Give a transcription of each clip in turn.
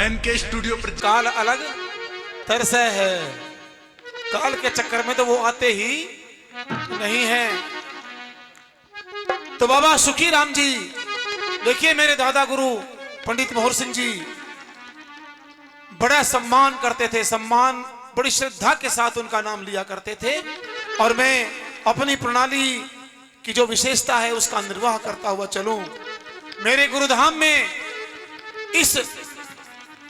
N K studio पर। काल अलग तरस है, काल के चक्कर में तो वो आते ही नहीं है। तो बाबा सुखी राम जी, देखिए मेरे दादा गुरु पंडित मोहर सिंह जी बड़ा सम्मान करते थे, सम्मान बड़ी श्रद्धा के साथ उनका नाम लिया करते थे। और मैं अपनी प्रणाली की जो विशेषता है उसका निर्वाह करता हुआ चलूं। मेरे गुरुधाम में इस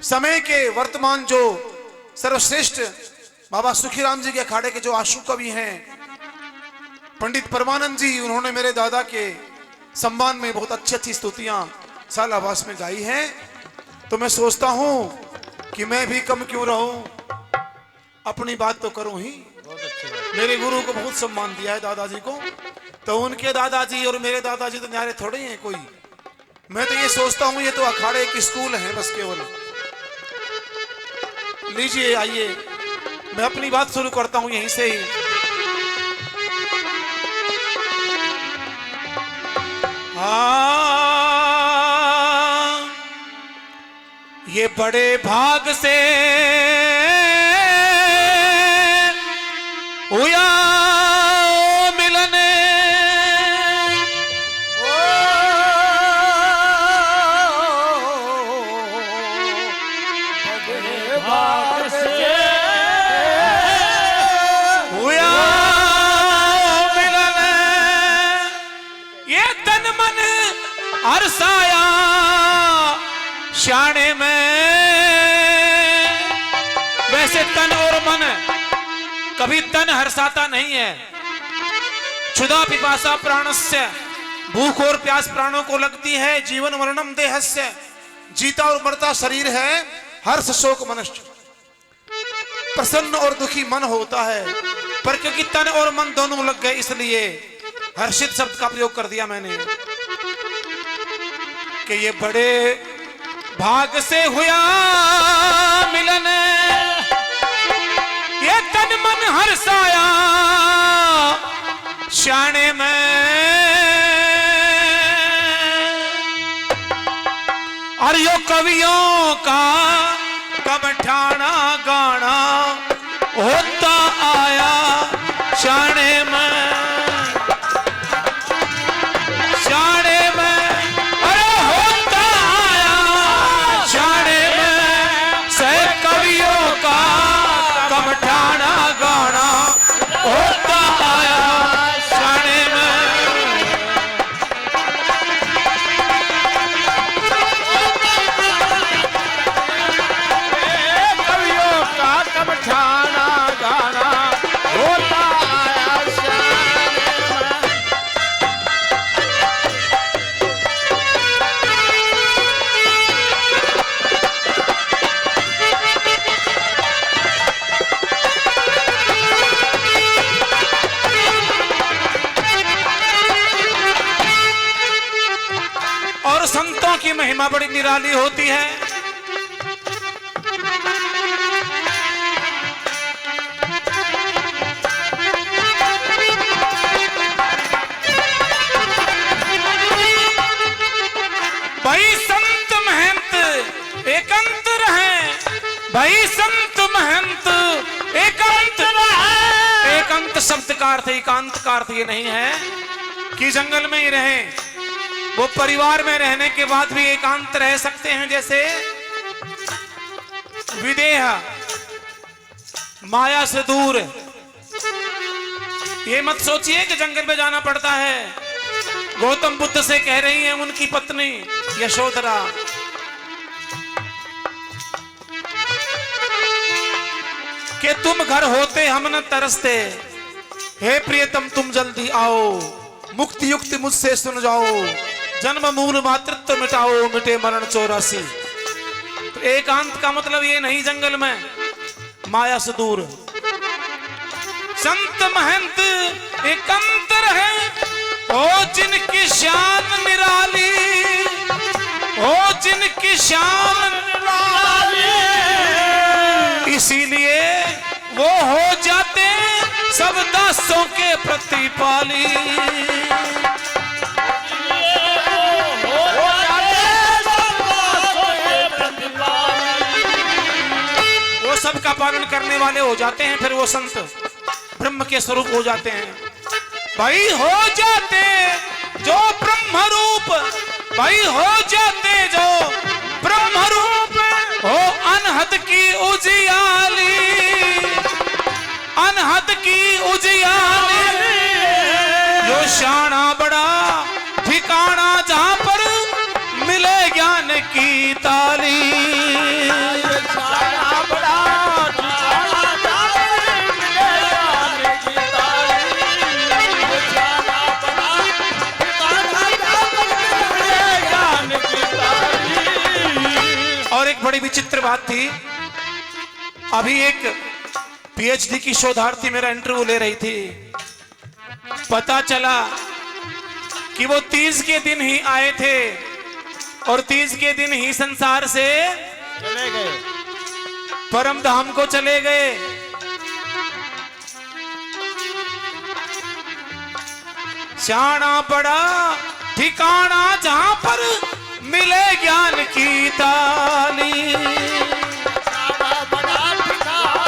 समय के वर्तमान जो सर्वश्रेष्ठ बाबा सुखीराम जी के अखाड़े के जो आशु कवि हैं पंडित परमानंद जी, उन्होंने मेरे दादा के सम्मान में बहुत अच्छी अच्छी स्तुतियां सालावास में गाई हैं। तो मैं सोचता हूं कि मैं भी कम क्यों रहूं, अपनी बात तो करूं ही। मेरे गुरु को बहुत सम्मान दिया है दादाजी को, तो उनके दादाजी और मेरे दादाजी तो न्यारे थोड़े हैं कोई। मैं तो ये सोचता हूं ये तो अखाड़े की स्कूल है बस केवल। लीजिए आइए, मैं अपनी बात शुरू करता हूं यहीं से ही। ये बड़े भाग से हुआ मिलने, बड़े भाग से हुआ मिलने, ये तन मन हर्षाया शाने में। वैसे तन और मन कभी तन हर्षाता नहीं है। क्षुधा पिपासा प्राणस्य, भूख और प्यास प्राणों को लगती है। जीवन मरणम देहस्य, जीता और मरता शरीर है। हर्ष शोक मनुष्य, प्रसन्न और दुखी मन होता है। पर क्योंकि तन और मन दोनों लग गए इसलिए हर्षित शब्द का प्रयोग कर दिया मैंने कि ये बड़े भाग से हुआ मिलन, ये तन मन हर्षाया शाने में। और यो कवियों का कमठाना गाना होता आया शाने में, शाने में। अरे होता आया शाने में, सह कवियों का कमठाना गाना होता आया शाने में। कवियों का कमठाना गाना होता आया शाने में। और संतों की महिमा बड़ी निराली होती है। भाई संत महंत एकांत रहे, भाई संत महंत एकांत रहे। एकांत शब्द का अर्थ, एकांत का अर्थ ये नहीं है कि जंगल में ही रहे। वो परिवार में रहने के बाद भी एकांत रह सकते हैं। जैसे विदेह, माया से दूर। ये मत सोचिए कि जंगल में जाना पड़ता है। गौतम बुद्ध से कह रही हैं उनकी पत्नी यशोधरा, कि तुम घर होते हम न तरसते, हे प्रियतम तुम जल्दी आओ, मुक्ति युक्ति मुझसे सुन जाओ, जन्म मूल मातृत्व मिटाओ, मिटे मरण 84। तो एकांत का मतलब ये नहीं जंगल में, माया से दूर। संत महंत एकांत रहे, ओ जिनकी शान निराली, ओ जिनकी शान निराली, इसीलिए वो हो जाते सब दासों के प्रतिपाली। हो जाते सब दासों के प्रतिपाली। का पालन करने वाले हो जाते हैं, फिर वो संत ब्रह्म के स्वरूप हो जाते हैं। भाई हो जाते जो ब्रह्म रूप, भाई हो जाते जो ब्रह्म रूप, हो अनहद की उजियाली, अनहद की उजियाली। यो शाना बड़ा ठिकाना जहां पर मिले ज्ञान की ताली। शाना बड़ा ठिकाना जहां पर मिले ज्ञान की ताली। शाना बड़ा ठिकाना जहां पर मिले ज्ञान की ताली। और एक बड़ी विचित्र बात थी, अभी एक पीएचडी की शोधार्थी मेरा इंटरव्यू ले रही थी। पता चला कि वो 30 के दिन ही आए थे और 30 के दिन ही संसार से चले गए, परम धाम को चले गए। शाना बड़ा ठिकाना जहां पर मिले ज्ञान की ताली। शाना बड़ा ठिकाना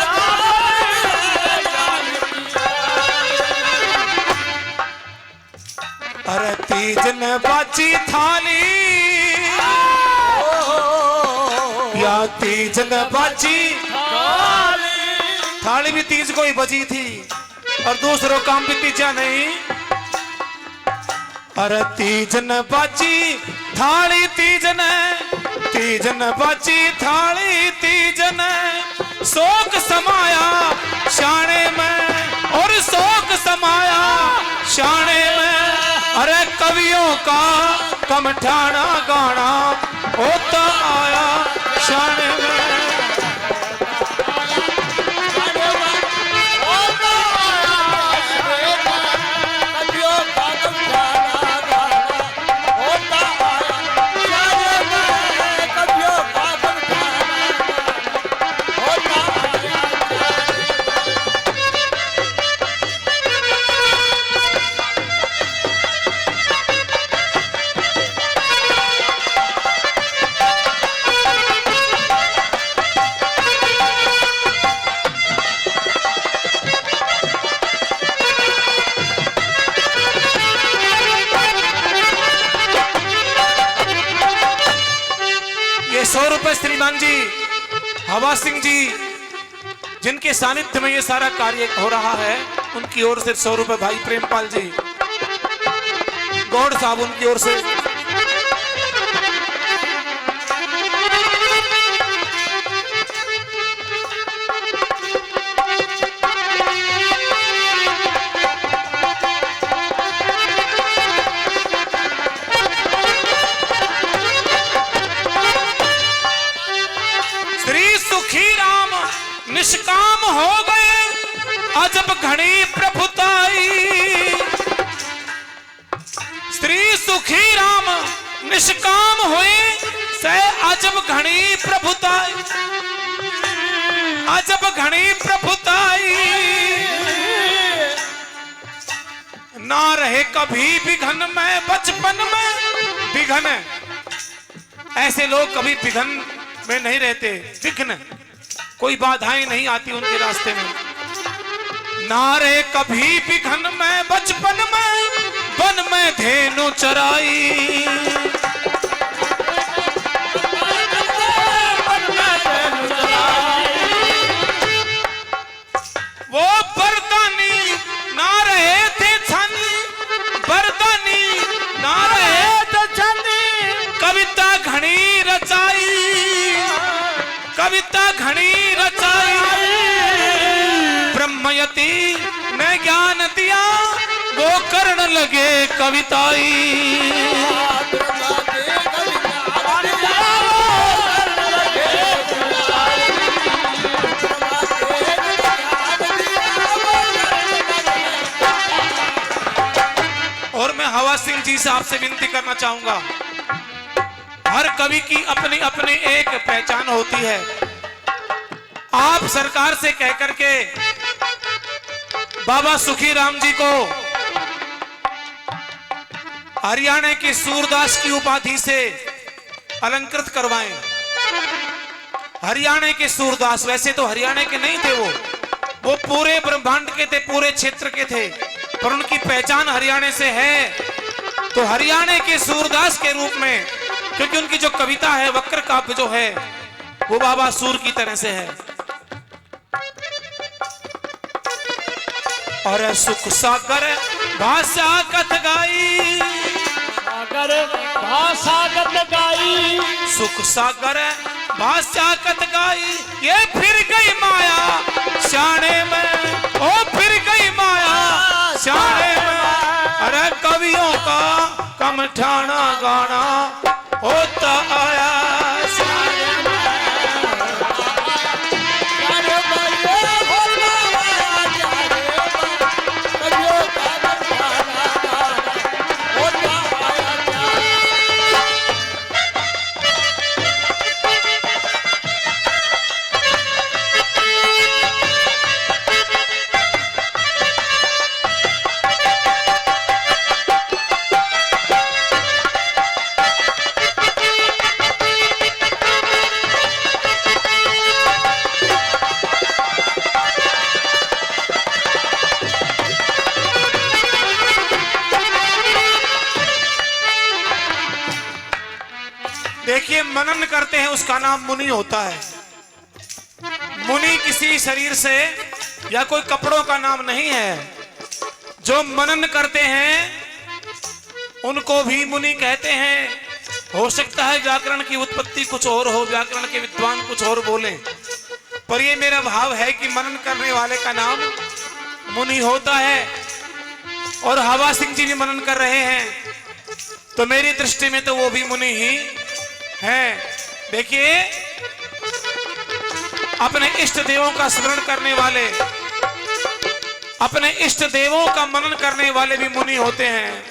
जहां पर मिले ज्ञान की ताली। अरे तीजन बाची थाली, या तीजन बाची थाली भी तीज को ही बजी थी और दूसरों काम भी तीजा नहीं। अरे तीजन बाची थाली तीजन, तीजन बाची थाली तीजन, शोक समाया शाने में और शोक समाया शाने में। अरे कवियों का कमठाना गाना होता आया शाने में। ये 100 रुपए श्रीमान जी, हवा सिंह जी, जिनके सानिध्य में ये सारा कार्य हो रहा है, उनकी ओर से 100 रुपए भाई प्रेमपाल जी, गौड़ साहब उनकी ओर से। निष्काम हो गए अजब घड़ी प्रभुताई, श्री सुखी राम निष्काम हुए से अजब घड़ी प्रभुताई, अजब घड़ी प्रभुताई। ना रहे कभी विघन में बचपन में विघन, ऐसे लोग कभी विघन में नहीं रहते, विघ्न कोई बाधाएं नहीं आती उनके रास्ते में। नारे कभी विघन में बचपन में वन में धेनु चराई, वो बरदानी ना रहे थे छानी, बरदानी ना रहे थे छानी। कविता घनी रचाई, कविता घनी रचाई। ब्रह्मयति ने ज्ञान दिया वो करण लगे कविताई। और मैं हवा सिंह जी से आपसे विनती करना चाहूंगा, हर कवि की अपनी अपनी एक पहचान होती है। आप सरकार से कह करके बाबा सुखी राम जी को हरियाणा के सूरदास की उपाधि से अलंकृत करवाएं। हरियाणा के सूरदास, वैसे तो हरियाणा के नहीं थे वो पूरे ब्रह्मांड के थे, पूरे क्षेत्र के थे, पर उनकी पहचान हरियाणा से है। तो हरियाणा के सूरदास के रूप में, क्योंकि उनकी जो कविता है, वक्र काव्य जो है, वो बाबा सूर की तरह से है। और सुख सागर भाषा कथ गाई, सागर भाषा गत गाई, सुख सागर भाषा कथ गाई, ये फिर गई माया श्याणे में, ओ फिर गई माया श्याणे में। अरे कवियों का कमठाना गाना होता आया श्याणे में। देखिए, मनन करते हैं उसका नाम मुनि होता है। मुनि किसी शरीर से या कोई कपड़ों का नाम नहीं है। जो मनन करते हैं उनको भी मुनि कहते हैं। हो सकता है व्याकरण की उत्पत्ति कुछ और हो, व्याकरण के विद्वान कुछ और बोलें, पर ये मेरा भाव है कि मनन करने वाले का नाम मुनि होता है। और हवा सिंह जी भी मनन कर रहे हैं, तो मेरी दृष्टि में तो वो भी मुनि ही हैं। देखिए, अपने इष्ट देवों का स्मरण करने वाले, अपने इष्ट देवों का मनन करने वाले भी मुनि होते हैं।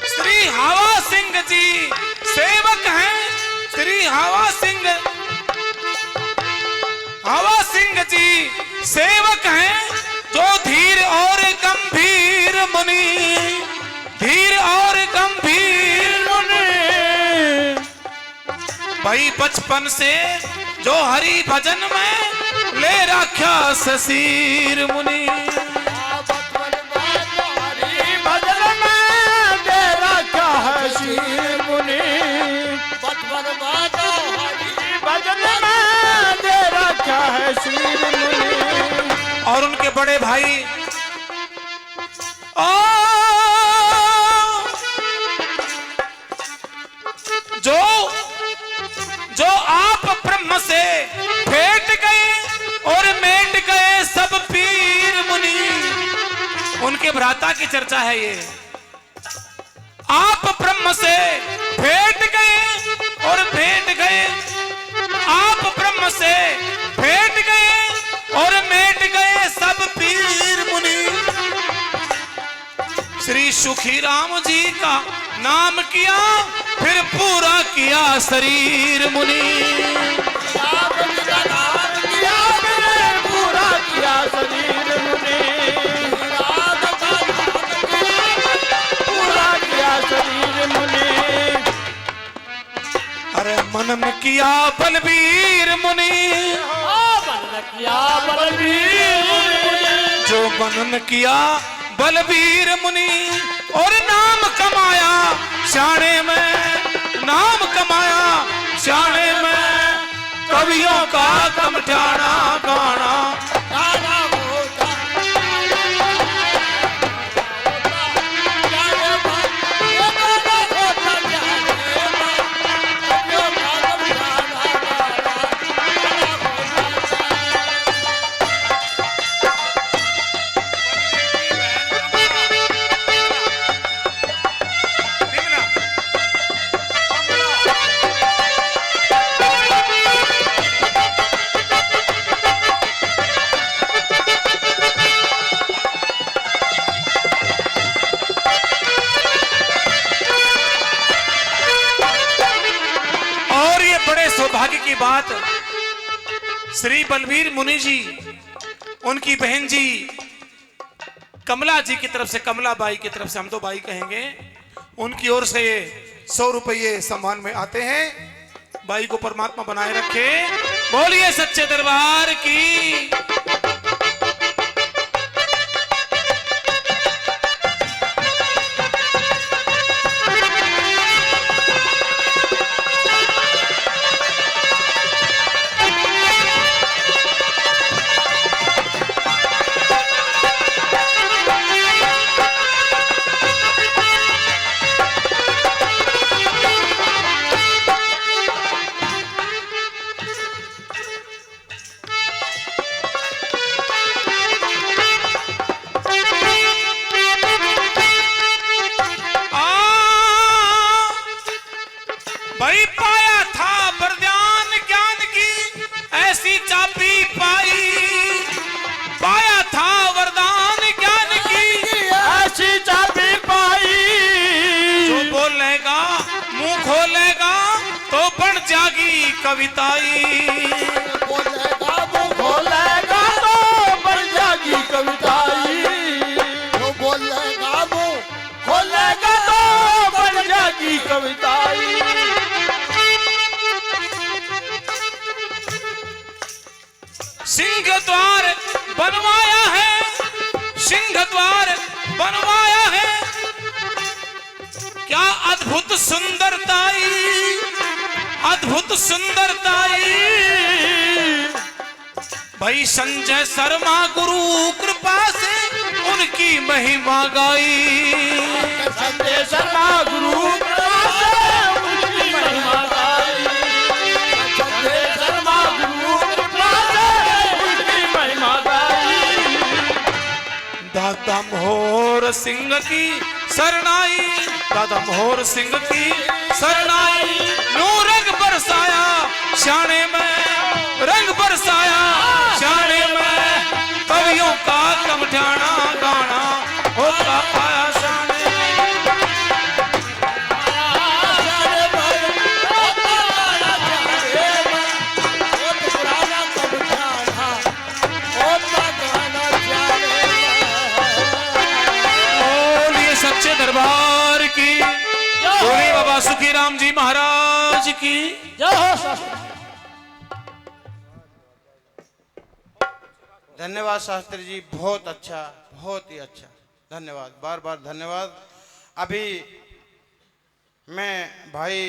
श्री हवा सिंह जी सेवक हैं। श्री हवा सिंह जी सेवक हैं, जो धीर और गंभीर मुनि, धीर और गंभीर मुनि। भाई बचपन से जो हरि भजन में ले रखा ससीर मुनि, हरि भजन में दे रखा है शीर मुनि, बचपन बातो हरि भजन में दे रखा है शीर मुनि। और उनके बड़े भाई जो आप ब्रह्म से भेंट गए और मेट गए सब पीर मुनि। उनके भ्राता की चर्चा है ये। आप ब्रह्म से भेंट गए और भेंट गए, आप ब्रह्म से भेंट गए और मेट गए सब पीर मुनि। श्री सुखी राम जी का नाम किया, फिर पूरा किया शरीर मुनि। राम जी का नाम किया, फिर पूरा किया शरीर मुनि। राम का नाम किया, पूरा किया शरीर मुनि। अरे मनन किया बलबीर मुनि, मनन किया बलबीर मुनि, जो मनन किया बलबीर मुनि और नाम कमाया श्याणे में, नाम कमाया श्याणे में। कवियों का कमठाना गाना गाना होता, सौभाग्य की बात, श्री बलबीर मुनि जी, उनकी बहन जी कमला जी की तरफ से, कमला बाई की तरफ से, हम तो बाई कहेंगे, उनकी ओर से 100 रुपये सम्मान में आते हैं। भाई को परमात्मा बनाए रखे। बोलिए सच्चे दरबार की। भाई पाया था वरदान ज्ञान की ऐसी चाबी पाई, पाया था वरदान ज्ञान की ऐसी चाबी पाई। जो बोलेगा मुंह खोलेगा तो बन जागी कविताई। बोलेगा वो खोलेगा तो बन जाएगी कविताई। जो बोलेगा वो खोलेगा तो बन जाएगी कविताई। सिंह द्वार बनवाया है, सिंह द्वार बनवाया है, क्या अद्भुत सुंदरताई, अद्भुत सुंदरताई। भाई संजय शर्मा गुरु कृपा से उनकी महिमा गाई। संजय शर्मा गुरु कृपा से उनकी महिमा गाई। संजय शर्मा गुरु कृपा से उनकी महिमा गाई। दादा मोहर सिंह की शरणाई, दादा मोहर सिंह की शरणाई। नू रंग बरसाया शाने में, रंग बरसाया शाने में। कवियों का कमठाना गाना होता पाया शाने सच्चे दरबार की। बोले बाबा सुखीराम जी महाराज की। धन्यवाद शास्त्री जी, बहुत अच्छा, बहुत ही अच्छा, धन्यवाद, बार बार धन्यवाद। अभी मैं भाई